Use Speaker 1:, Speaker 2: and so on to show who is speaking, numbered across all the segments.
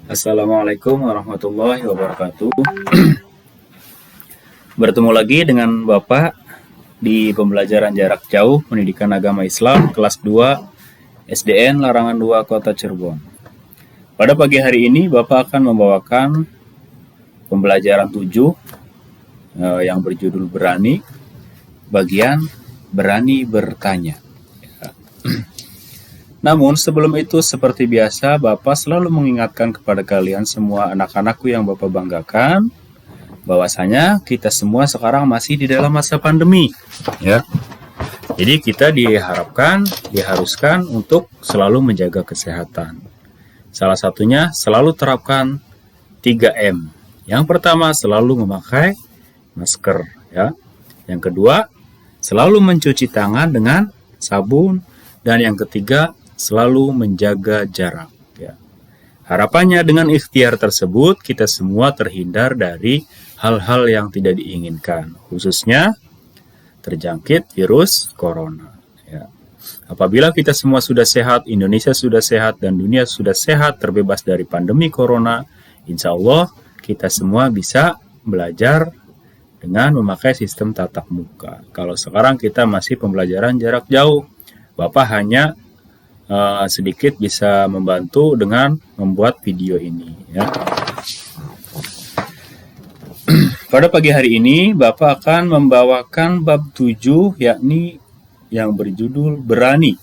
Speaker 1: Assalamualaikum warahmatullahi wabarakatuh. Bertemu lagi dengan Bapak di pembelajaran jarak jauh Pendidikan Agama Islam kelas 2 SDN Larangan 2 Kota Cirebon. Pada pagi hari ini Bapak akan membawakan pembelajaran 7 yang berjudul Berani, bagian Berani Bertanya. Namun sebelum itu seperti biasa Bapak selalu mengingatkan kepada kalian semua anak-anakku yang Bapak banggakan bahwasanya kita semua sekarang masih di dalam masa pandemi ya. Jadi kita diharuskan untuk selalu menjaga kesehatan. Salah satunya selalu terapkan 3M. Yang pertama selalu memakai masker ya. Yang kedua selalu mencuci tangan dengan sabun dan yang ketiga selalu menjaga jarak ya. Harapannya dengan ikhtiar tersebut kita semua terhindar dari hal-hal yang tidak diinginkan, khususnya terjangkit virus corona ya. Apabila kita semua sudah sehat, Indonesia sudah sehat dan dunia sudah sehat terbebas dari pandemi corona, insya Allah kita semua bisa belajar dengan memakai sistem tatap muka. Kalau sekarang kita masih pembelajaran jarak jauh, Bapak hanya sedikit bisa membantu dengan membuat video ini ya. Pada pagi hari ini Bapak akan membawakan bab 7 yakni yang berjudul Berani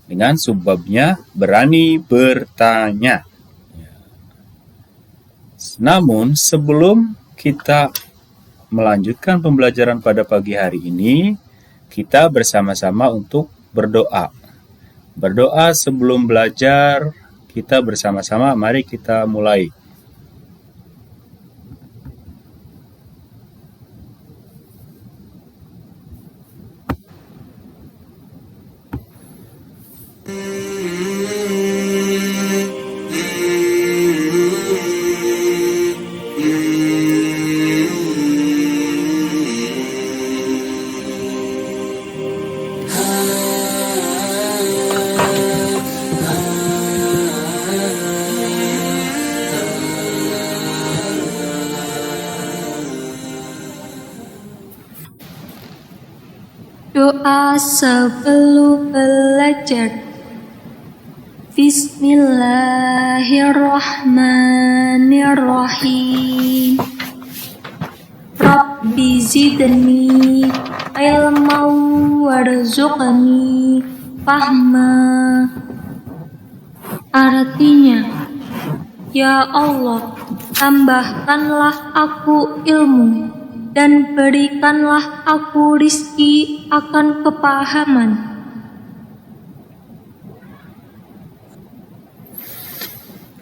Speaker 1: dengan subbabnya Berani Bertanya. Namun sebelum kita melanjutkan pembelajaran pada pagi hari ini, kita bersama-sama untuk berdoa. Berdoa sebelum belajar, kita bersama-sama, mari kita mulai.
Speaker 2: Doa sebelum belajar. Bismillahirrahmanirrahim. Rabbi zidni ilman warzuqni fahma. Artinya, ya Allah, tambahkanlah aku ilmu dan berikanlah aku rizki akan kepahaman.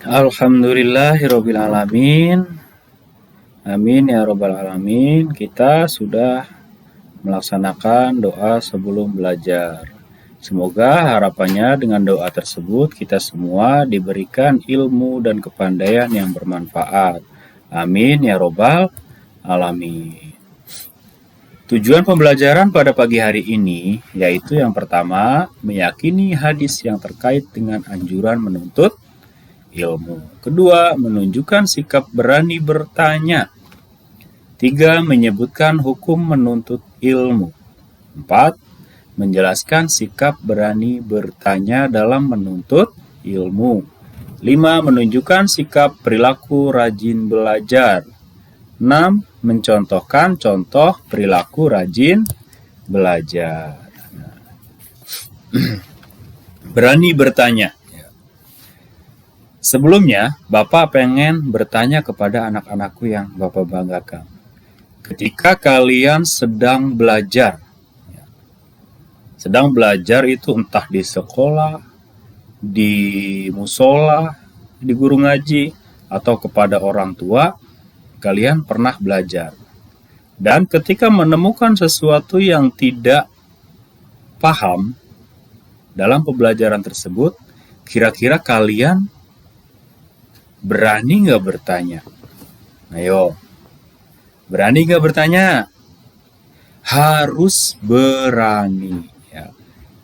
Speaker 1: Alhamdulillahirabbil alamin. Amin ya rabbal alamin. Kita sudah melaksanakan doa sebelum belajar. Semoga harapannya dengan doa tersebut kita semua diberikan ilmu dan kepandaian yang bermanfaat. Amin ya rabbal alamin. Tujuan pembelajaran pada pagi hari ini yaitu yang pertama, meyakini hadis yang terkait dengan anjuran menuntut ilmu. Kedua, menunjukkan sikap berani bertanya. 3, menyebutkan hukum menuntut ilmu. 4, menjelaskan sikap berani bertanya dalam menuntut ilmu. 5, menunjukkan sikap perilaku rajin belajar. 6. Mencontohkan contoh perilaku rajin belajar. Berani bertanya. Sebelumnya, Bapak pengen bertanya kepada anak-anakku yang Bapak banggakan. Ketika kalian sedang belajar itu entah di sekolah, di musola, di guru ngaji, atau kepada orang tua, kalian pernah belajar. Dan ketika menemukan sesuatu yang tidak paham dalam pembelajaran tersebut, kira-kira kalian berani nggak bertanya? Ayo, berani nggak bertanya? Harus berani. Ya.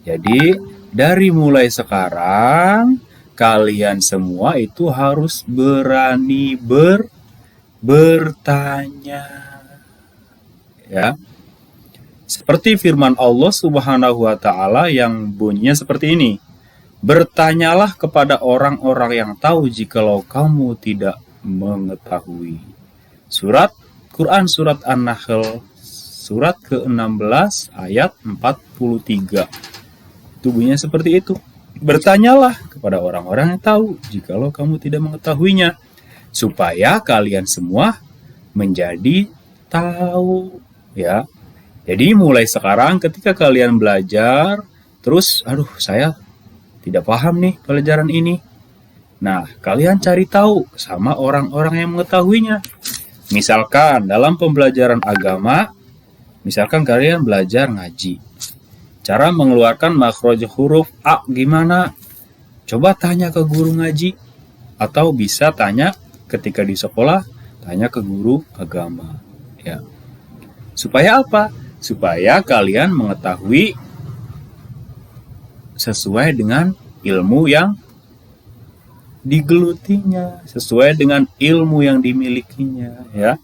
Speaker 1: Jadi dari mulai sekarang kalian semua itu harus berani bertanya. Ya. Seperti firman Allah Subhanahu wa taala yang bunyinya seperti ini. Bertanyalah kepada orang-orang yang tahu jikalau kamu tidak mengetahui. Quran Surat An-Nahl surat ke-16 ayat 43. Itu bunyinya seperti itu. Bertanyalah kepada orang-orang yang tahu jikalau kamu tidak mengetahuinya, supaya kalian semua menjadi tahu, ya. Jadi mulai sekarang ketika kalian belajar, terus saya tidak paham nih pelajaran ini. Nah, kalian cari tahu sama orang-orang yang mengetahuinya. Misalkan dalam pembelajaran agama, misalkan kalian belajar ngaji. Cara mengeluarkan makhraj huruf A gimana? Coba tanya ke guru ngaji. Atau bisa tanya ketika di sekolah, tanya ke guru agama. Ya. Supaya apa? Supaya kalian mengetahui sesuai dengan ilmu yang digelutinya, sesuai dengan ilmu yang dimilikinya, ya.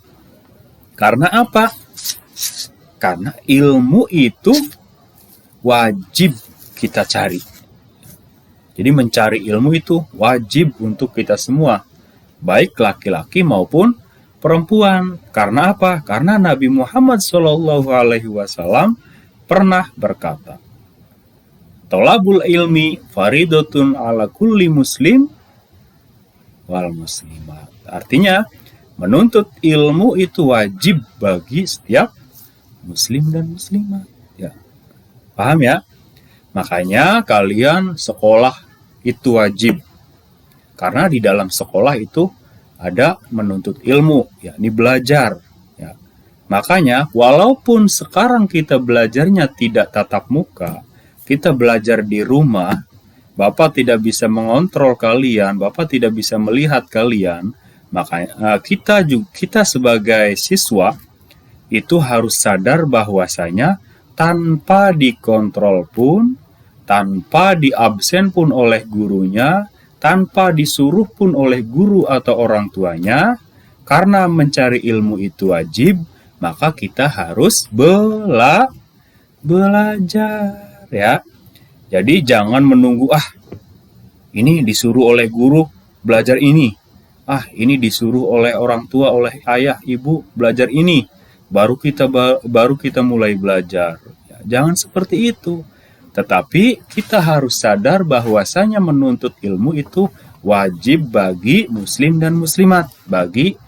Speaker 1: Karena apa? Karena ilmu itu wajib kita cari. Jadi mencari ilmu itu wajib untuk kita semua, baik laki-laki maupun perempuan. Karena apa? Karena Nabi Muhammad SAW pernah berkata, "Thalabul ilmi faridatun ala kulli muslim wal muslimat." Artinya, menuntut ilmu itu wajib bagi setiap muslim dan muslimat. Ya. Paham ya? Makanya kalian sekolah itu wajib. Karena di dalam sekolah itu ada menuntut ilmu, yakni belajar. Ya. Makanya walaupun sekarang kita belajarnya tidak tatap muka, kita belajar di rumah, Bapak tidak bisa mengontrol kalian, Bapak tidak bisa melihat kalian, makanya kita sebagai siswa itu harus sadar bahwasanya tanpa dikontrol pun, tanpa diabsen pun oleh gurunya, tanpa disuruh pun oleh guru atau orang tuanya, karena mencari ilmu itu wajib, maka kita harus belajar, ya. Jadi jangan menunggu, ini disuruh oleh guru belajar ini, ini disuruh oleh orang tua, oleh ayah, ibu belajar ini, baru kita mulai belajar. Ya, jangan seperti itu. Tetapi kita harus sadar bahwasanya menuntut ilmu itu wajib bagi muslim dan muslimat, bagi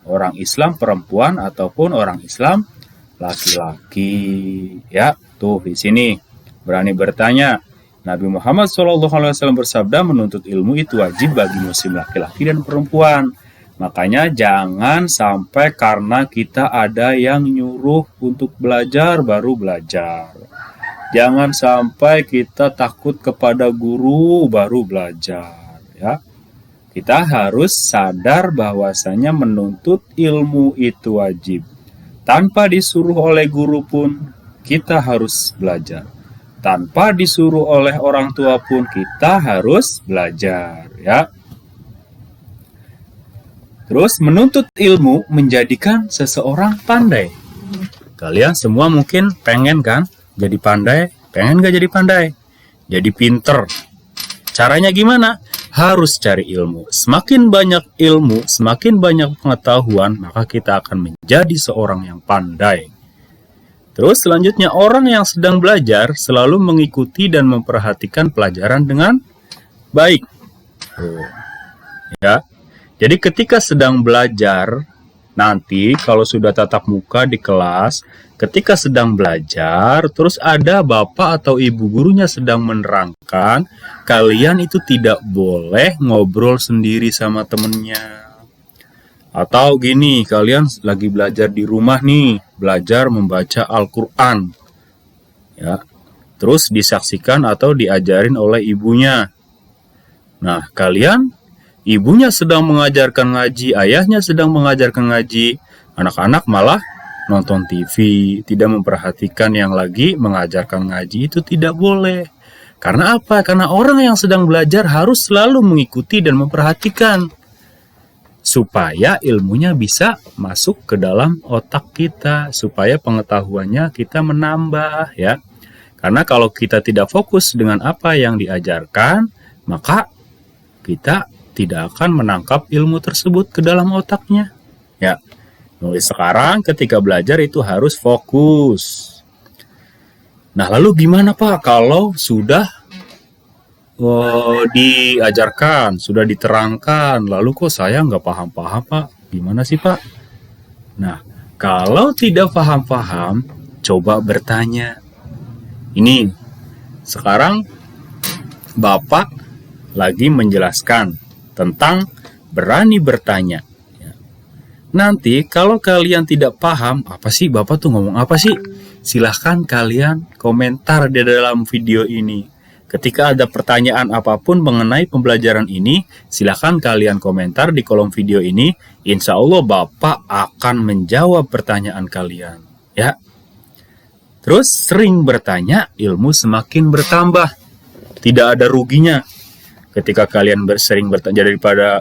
Speaker 1: orang Islam perempuan ataupun orang Islam laki-laki. Ya, tuh di sini berani bertanya. Nabi Muhammad SAW bersabda menuntut ilmu itu wajib bagi muslim laki-laki dan perempuan. Makanya jangan sampai karena kita ada yang nyuruh untuk belajar baru belajar. Jangan sampai kita takut kepada guru baru belajar, ya. Kita harus sadar bahwasanya menuntut ilmu itu wajib. Tanpa disuruh oleh guru pun kita harus belajar. Tanpa disuruh oleh orang tua pun kita harus belajar, ya. Terus menuntut ilmu menjadikan seseorang pandai. Kalian semua mungkin pengen kan jadi pandai? Pengen gak jadi pandai? Jadi pinter. Caranya gimana? Harus cari ilmu. Semakin banyak ilmu, semakin banyak pengetahuan, maka kita akan menjadi seorang yang pandai. Terus selanjutnya, orang yang sedang belajar selalu mengikuti dan memperhatikan pelajaran dengan baik. Ya. Jadi ketika sedang belajar, nanti kalau sudah tatap muka di kelas, ketika sedang belajar, terus ada bapak atau ibu gurunya sedang menerangkan, kalian itu tidak boleh ngobrol sendiri sama temennya. Atau gini, kalian lagi belajar di rumah nih, belajar membaca Al-Quran. Ya, terus disaksikan atau diajarin oleh ibunya. Nah, kalian, ibunya sedang mengajarkan ngaji, ayahnya sedang mengajarkan ngaji, anak-anak malah nonton TV, tidak memperhatikan yang lagi mengajarkan ngaji, itu tidak boleh. Karena apa? Karena orang yang sedang belajar harus selalu mengikuti dan memperhatikan supaya ilmunya bisa masuk ke dalam otak kita, supaya pengetahuannya kita menambah ya. Karena kalau kita tidak fokus dengan apa yang diajarkan, maka kita tidak akan menangkap ilmu tersebut ke dalam otaknya. Ya. Mulai sekarang ketika belajar itu harus fokus. Nah, lalu gimana Pak kalau sudah diajarkan, sudah diterangkan, lalu kok saya nggak paham-paham Pak? Gimana sih Pak? Nah, kalau tidak paham-paham, coba bertanya. Ini, sekarang Bapak lagi menjelaskan tentang berani bertanya. Nanti kalau kalian tidak paham, apa sih Bapak tuh ngomong apa sih? Silahkan kalian komentar di dalam video ini. Ketika ada pertanyaan apapun mengenai pembelajaran ini, silahkan kalian komentar di kolom video ini. Insya Allah Bapak akan menjawab pertanyaan kalian. Ya. Terus sering bertanya, ilmu semakin bertambah. Tidak ada ruginya. Ketika kalian sering bertanya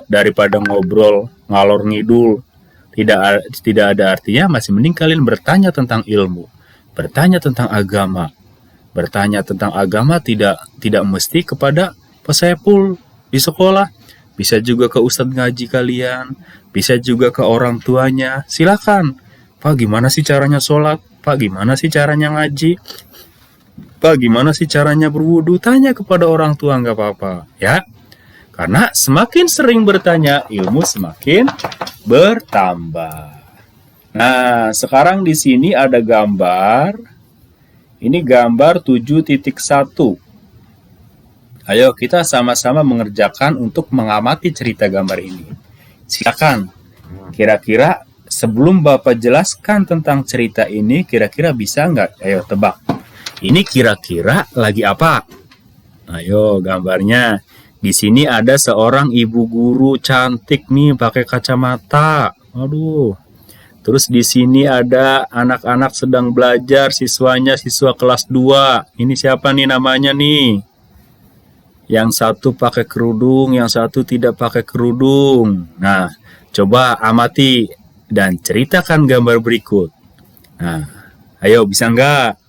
Speaker 1: daripada ngobrol ngalor ngidul, tidak ada artinya. Masih mending kalian bertanya tentang ilmu, bertanya tentang agama. Bertanya tentang agama tidak mesti kepada pesaipul di sekolah. Bisa juga ke ustadz ngaji kalian. Bisa juga ke orang tuanya. Silakan. Pak, gimana sih caranya sholat? Pak, gimana sih caranya ngaji? Pak, gimana sih caranya berwudu? Tanya kepada orang tua, nggak apa-apa. Ya. Karena semakin sering bertanya, ilmu semakin bertambah. Nah, sekarang di sini ada gambar. Ini gambar 7.1. Ayo kita sama-sama mengerjakan untuk mengamati cerita gambar ini. Silakan. Kira-kira sebelum Bapak jelaskan tentang cerita ini, kira-kira bisa nggak? Ayo tebak. Ini kira-kira lagi apa? Ayo gambarnya. Di sini ada seorang ibu guru cantik nih pakai kacamata. Aduh. Terus di sini ada anak-anak sedang belajar, siswa kelas 2. Ini siapa nih namanya nih? Yang satu pakai kerudung, yang satu tidak pakai kerudung. Nah, coba amati dan ceritakan gambar berikut. Nah, ayo bisa nggak?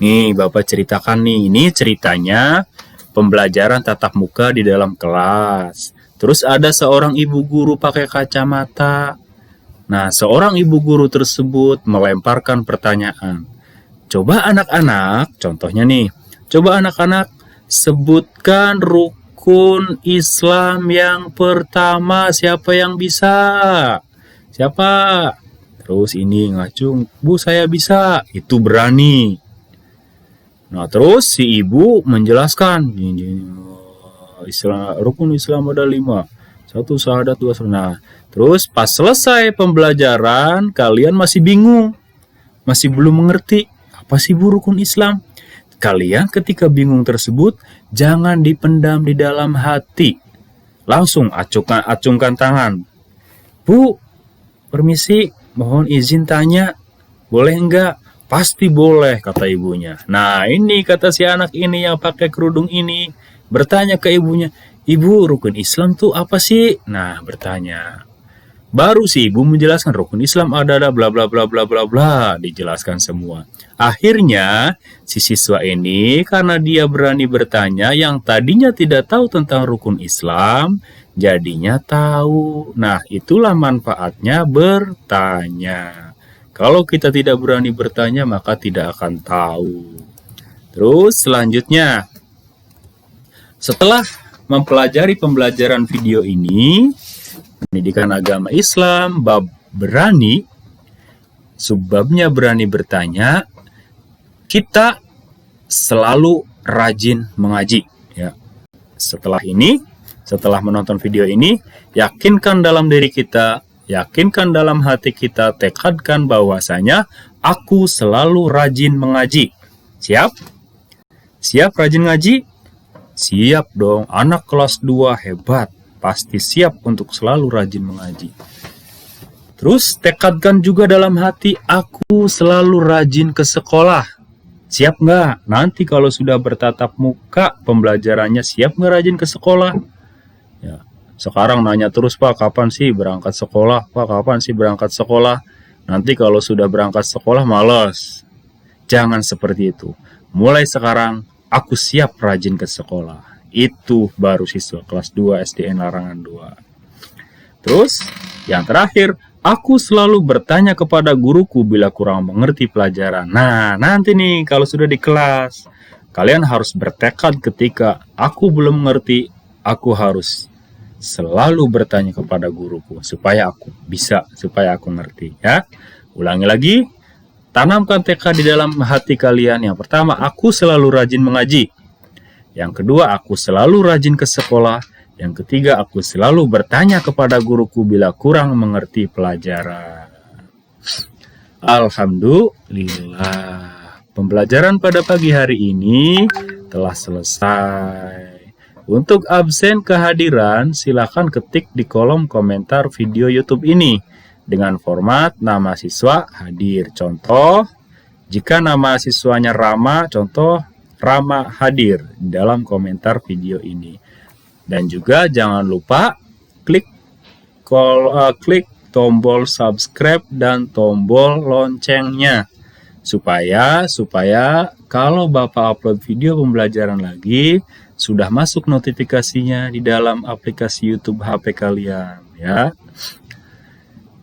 Speaker 1: Nih, Bapak ceritakan nih. Ini ceritanya pembelajaran tatap muka di dalam kelas. Terus ada seorang ibu guru pakai kacamata. Nah, seorang ibu guru tersebut melemparkan pertanyaan. Coba anak-anak, contohnya nih. Coba anak-anak sebutkan rukun Islam yang pertama. Siapa yang bisa? Siapa? Terus ini ngacung. Bu, saya bisa. Itu berani. Nah, terus si ibu menjelaskan. Rukun Islam ada 5. 1 syahadat, 2 sunnah. Terus pas selesai pembelajaran, kalian masih bingung. Masih belum mengerti. Apa sih Bu rukun Islam? Kalian ketika bingung tersebut, jangan dipendam di dalam hati. Langsung acungkan tangan. Bu, permisi, mohon izin tanya. Boleh enggak? Pasti boleh, kata ibunya. Nah, ini kata si anak ini yang pakai kerudung ini. Bertanya ke ibunya, Ibu, rukun Islam tuh apa sih? Nah, bertanya. Baru si ibu menjelaskan rukun Islam ada bla bla bla bla bla bla, dijelaskan semua. Akhirnya si siswa ini karena dia berani bertanya yang tadinya tidak tahu tentang rukun Islam, jadinya tahu. Nah, itulah manfaatnya bertanya. Kalau kita tidak berani bertanya, maka tidak akan tahu. Terus selanjutnya, setelah mempelajari pembelajaran video ini, pendidikan agama Islam, bab berani, subbabnya berani bertanya, kita selalu rajin mengaji. Ya. Setelah menonton video ini, yakinkan dalam diri kita, yakinkan dalam hati kita, tekadkan bahwasanya aku selalu rajin mengaji. Siap? Siap rajin ngaji? Siap dong, anak kelas 2 hebat. Pasti siap untuk selalu rajin mengaji. Terus tekadkan juga dalam hati, aku selalu rajin ke sekolah. Siap nggak? Nanti kalau sudah bertatap muka pembelajarannya, siap nggak rajin ke sekolah? Ya, sekarang nanya terus, Pak, kapan sih berangkat sekolah? Pak, kapan sih berangkat sekolah? Nanti kalau sudah berangkat sekolah malas. Jangan seperti itu. Mulai sekarang, aku siap rajin ke sekolah. Itu baru siswa kelas 2 SDN Larangan 2. Terus, yang terakhir, aku selalu bertanya kepada guruku bila kurang mengerti pelajaran. Nah, nanti nih kalau sudah di kelas, kalian harus bertekad ketika aku belum mengerti, aku harus selalu bertanya kepada guruku supaya aku bisa, supaya aku ngerti ya. Ulangi lagi, tanamkan tekad di dalam hati kalian. Yang pertama, aku selalu rajin mengaji. Yang kedua, aku selalu rajin ke sekolah. Yang ketiga, aku selalu bertanya kepada guruku bila kurang mengerti pelajaran. Alhamdulillah, pembelajaran pada pagi hari ini telah selesai. Untuk absen kehadiran, silakan ketik di kolom komentar video YouTube ini dengan format nama siswa hadir. Contoh, jika nama siswanya Rama, contoh Rama hadir dalam komentar video ini. Dan juga jangan lupa klik tombol subscribe dan tombol loncengnya supaya kalau Bapak upload video pembelajaran lagi sudah masuk notifikasinya di dalam aplikasi YouTube HP kalian ya.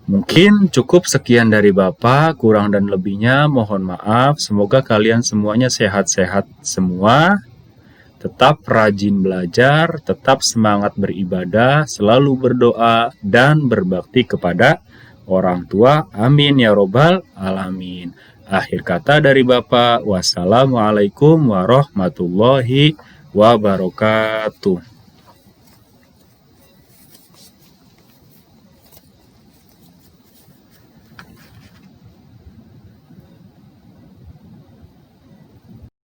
Speaker 1: Mungkin cukup sekian dari Bapak, kurang dan lebihnya mohon maaf. Semoga kalian semuanya sehat-sehat semua, tetap rajin belajar, tetap semangat beribadah, selalu berdoa, dan berbakti kepada orang tua. Amin ya robbal alamin. Akhir kata dari Bapak, wassalamualaikum warahmatullahi wabarakatuh.